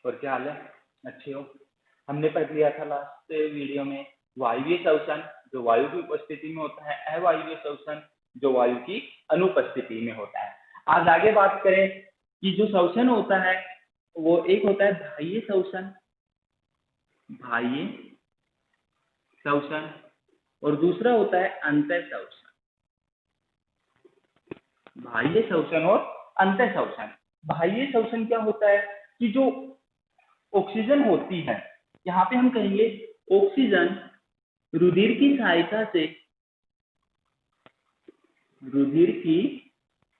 और क्या हाल है? अच्छे हो? हमने पढ़ लिया था लास्ट वीडियो में वायवीय श्वसन जो वायु की उपस्थिति में होता है, अवायवीय श्वसन जो वायु की अनुपस्थिति में होता है। आज आगे बात करें कि जो श्वसन होता है वो एक होता है बाह्य श्वसन, बाह्य श्वसन, और दूसरा होता है अंतः श्वसन। बाह्य श्वसन और अंतः श्वसन। बाह्य श्वसन क्या होता है कि जो ऑक्सीजन होती है, यहाँ पे हम कहेंगे ऑक्सीजन रुधिर की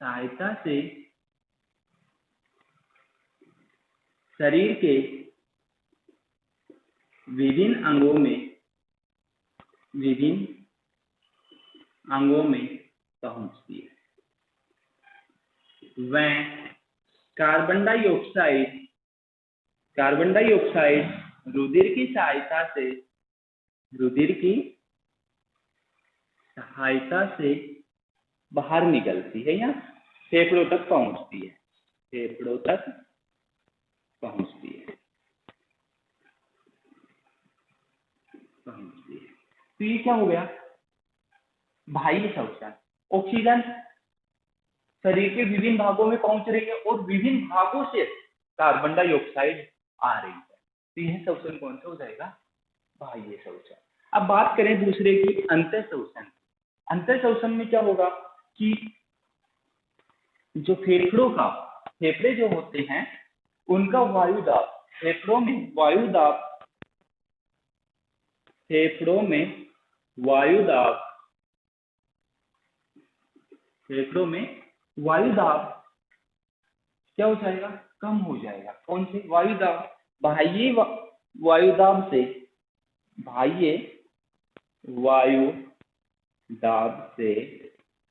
सहायता से शरीर के विभिन्न अंगों में पहुंचती है। वह कार्बन डाइऑक्साइड रुधिर की सहायता से बाहर निकलती है या फेफड़ों तक पहुंचती है। तो ये क्या हो गया? बाह्य श्वसन। ऑक्सीजन शरीर के विभिन्न भागों में पहुंच रही है और विभिन्न भागों से कार्बन डाइऑक्साइड आ रही है, तो यह श्वसन कौन सा हो जाएगा? बाह्य श्वसन। अब बात करें दूसरे की अंतः श्वसन। अंतः श्वसन में क्या होगा कि जो फेफड़े जो होते हैं उनका वायुदाब, फेफड़ों में वायुदाब क्या हो जाएगा? कम हो जाएगा। कौन से वायुदाब? बाह्य वायुदाब से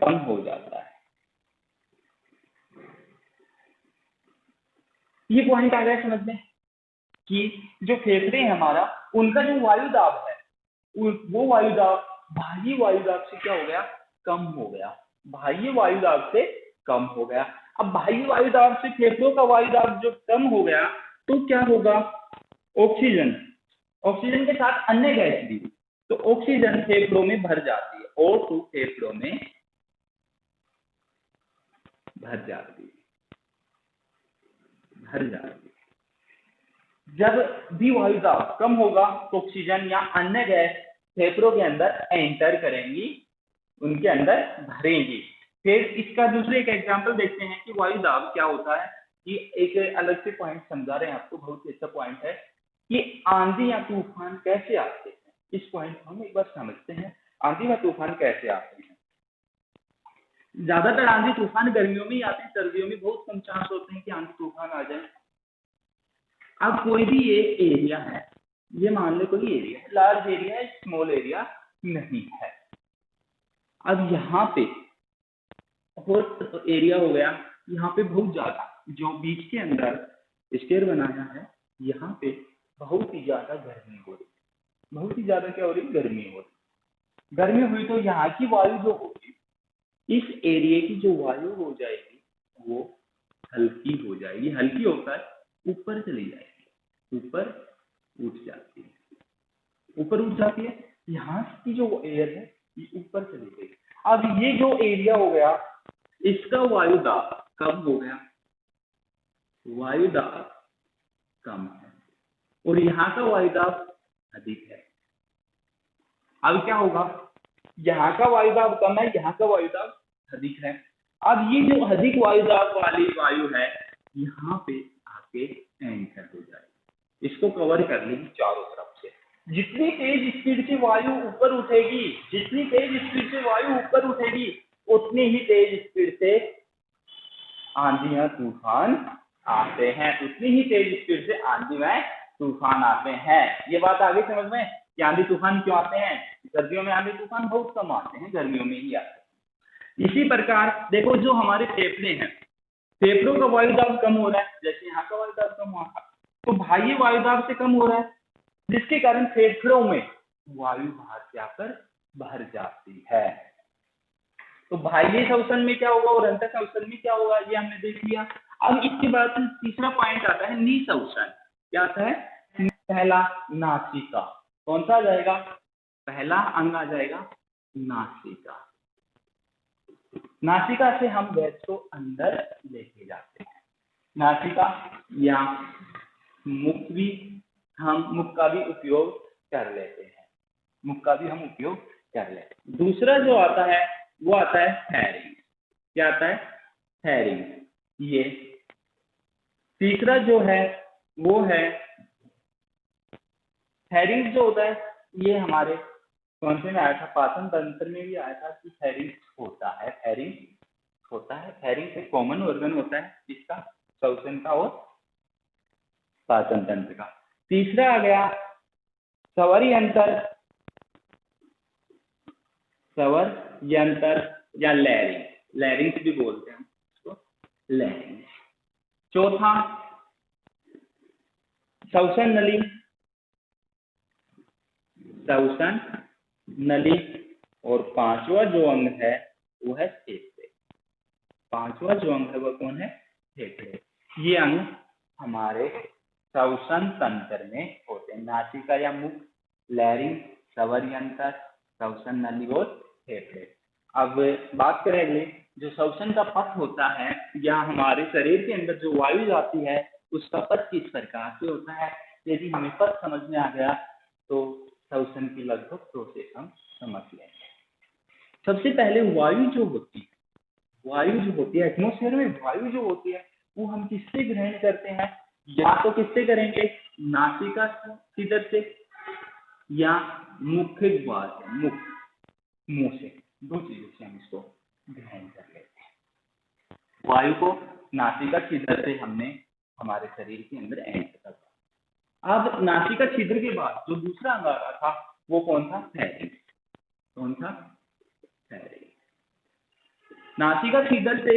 कम हो जाता है। ये पॉइंट आ गया समझ में कि जो फेफड़े हैं हमारा, उनका जो वायुदाब है वो वायुदाब बाह्य वायुदाब से क्या हो गया? कम हो गया। बाह्य वायुदाब से कम हो गया। अब बाह्य वायुदाब से फेफड़ों का वायुदाब जो कम हो गया तो क्या होगा? ऑक्सीजन के साथ अन्य गैस भी, तो ऑक्सीजन फेफड़ों में भर जाती है, O2 फेफड़ों में भर जाती है। जब भी वायुदाब कम होगा तो ऑक्सीजन या अन्य गैस फेफड़ों के अंदर एंटर करेंगी, उनके अंदर भरेंगी। फिर इसका दूसरे एक एग्जांपल देखते हैं कि वायुदाब क्या होता है। कि एक अलग से पॉइंट समझा रहे हैं आपको, बहुत ही अच्छा पॉइंट है कि आंधी या तूफान कैसे आते हैं। इस पॉइंट को हम एक बार समझते हैं, आंधी या तूफान कैसे आते हैं। ज्यादातर आंधी तूफान गर्मियों में ही आते हैं, सर्दियों में बहुत कम चांस होते हैं कि आंधी तूफान आ जाए। अब कोई भी ये एरिया है, ये मान ले कोई एरिया है, लार्ज एरिया है, स्मॉल एरिया नहीं है। अब यहाँ पे और एरिया हो गया, यहाँ पे बहुत ज्यादा जो बीच के अंदर स्टेयर बनाया है, यहाँ पे बहुत ही ज्यादा गर्मी हो रही, बहुत ही ज्यादा क्या हो रही? गर्मी हो रही। गर्मी हुई तो यहाँ की वायु जो होगी, इस एरिया की जो वायु हो जाएगी वो हल्की हो जाएगी। हल्की होकर ऊपर चली जाएगी, ऊपर उठ जाती है। यहाँ की जो एयर है ये ऊपर चली गई। अब ये जो एरिया हो गया, इसका वायुदाब कम हो गया, वायुदाब कम है, और यहाँ का वायुदाब अधिक है। अब क्या होगा? यहाँ का वायुदाब कम है, यहाँ का वायुदाब अधिक है। अब ये जो अधिक वायुदाब वाली वायु है यहाँ पे आके एंटर हो जाएगी, इसको कवर कर लेगी चारों तरफ से। जितनी तेज स्पीड से वायु ऊपर उठेगी, उतनी ही तेज स्पीड से आंधी या तूफान आते हैं, ये बात आगे समझ में कि आंधी तूफान क्यों आते हैं। सर्दियों में आंधी तूफान बहुत कम आते हैं, गर्मियों में ही आते हैं। इसी प्रकार देखो, जो हमारे फेफड़े हैं, फेफड़ों का वायुदाब कम हो रहा है, जैसे यहाँ का वायुदाब कम हुआ तो बाह्य वायुदाब से कम हो रहा है, जिसके कारण फेफड़ों में वायु बाहर से आकर भर जाती है। तो बाह्य श्वसन में क्या होगा और अंतः श्वसन में क्या होगा, ये हमने देख लिया। अब इसके बाद तीसरा पॉइंट आता है निःश्वसन। क्या आता है? पहला नासिका, कौन सा आ जाएगा? पहला अंग आ जाएगा नासिका। नासिका से हम गैस को अंदर लेके जाते हैं। नासिका या मुख भी, हम मुख का भी उपयोग कर लेते हैं, मुख का भी हम उपयोग कर लेते हैं। दूसरा जो आता है वो आता है फेरिंग। क्या आता है? फेरिंग। ये तीसरा जो है वो है फेरिंग। जो होता है ये हमारे कौन से में आया था? पाचन तंत्र में भी आया था कि फेरिंग होता है, फेरिंग होता है। फेरिंग एक कॉमन ऑर्गन होता है इसका, श्वसन का और पाचन तंत्र का। तीसरा आ गया स्वर यंत्र, स्वर यंत्र या लैरिंग, लैरिंग भी बोलते हैं इसको, लैरिंग। चौथा श्वसन नली, श्वसन नली। और पांचवा जो अंग है वो है फेफड़े। पांचवा जो अंग है वो कौन है? फेफड़े। ये अंग हमारे श्वसन तंत्र में होते हैं, नासिका या मुख, लैरिंग, स्वर यंत्र, श्वसन नली और फेफड़े। अब बात करें अगले, जो श्वसन का पथ होता है या हमारे शरीर के अंदर जो वायु जाती है उसका पथ किस प्रकार से होता है? यदि हमें पथ समझ में आ गया तो श्वसन की लगभग प्रोसेस हम समझ लेंगे। सबसे पहले वायु जो होती है, वायु जो होती है एटमॉस्फेयर में वायु जो होती है वो हम किससे ग्रहण करते हैं? या तो किससे करेंगे? नासिका छिद्र से या मुख्य द्वार से, मुख, मुंह से, दो चीजों से हम इसको ग्रहण कर लेते हैं। वायु को नासिका छिद्र से हमने हमारे शरीर के अंदर एंटर कर। अब नासिका छिद्र के बाद जो दूसरा अंग आ रहा था वो कौन था? फेरिंक्स। कौन था? फेरिंक्स। नासिका छिद्र से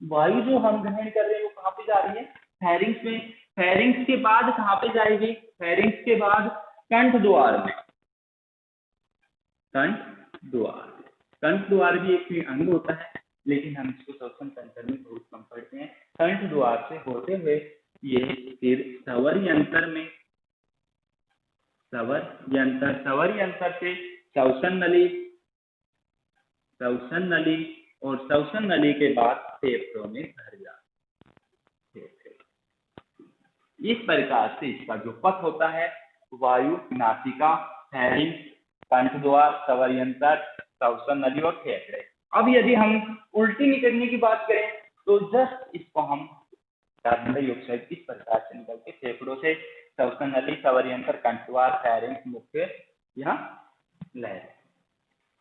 वायु जो हम ग्रहण कर रहे हैं वो कहाँ पे जा रही है? फेरिंक्स में। फेरिंक्स के बाद कहाँ पे जाएगी? फेरिंक्स के बाद कंठ द्वार में। कंठ द्वार, कंठ द्वार भी एक अंग होता है लेकिन हम इसको श्वसन तंत्र में बहुत कम पढ़ते हैं। कंठ द्वार से होते हुए ये फिर स्वर यंत्र में, स्वर यंत्र से श्वसन नली, श्वसन नली और श्वसन नली के बाद फेफड़ों में भर जाते हैं। इस प्रकार से इसका जो पथ होता है वायु, नासिका, फेरिंक्स, कंठ द्वार, स्वर यंत्र, श्वसन नली और फेफड़े। अब यदि हम उल्टी निकलने की बात करें तो जस्ट इसको हम कार्बन डाइऑक्साइड इस प्रकार से निकल के फेफड़ों से श्वसन नली, स्वर यंत्र, कंठ द्वार, फेरिंक्स, मुख्य या लहर,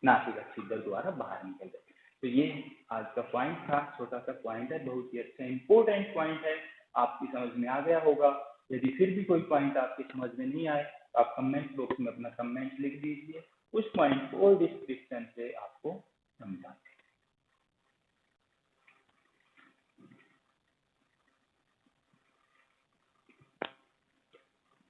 नासिका छिद्र द्वारा बाहर निकल जाए। तो ये आज का पॉइंट था, छोटा सा पॉइंट है, बहुत ही अच्छा इंपॉर्टेंट पॉइंट है, आपकी समझ में आ गया होगा। यदि फिर भी कोई पॉइंट आपकी समझ में नहीं आए तो आप कमेंट बॉक्स में अपना कमेंट लिख दीजिए, उस पॉइंट को डिस्क्रिप्शन से आपको समझा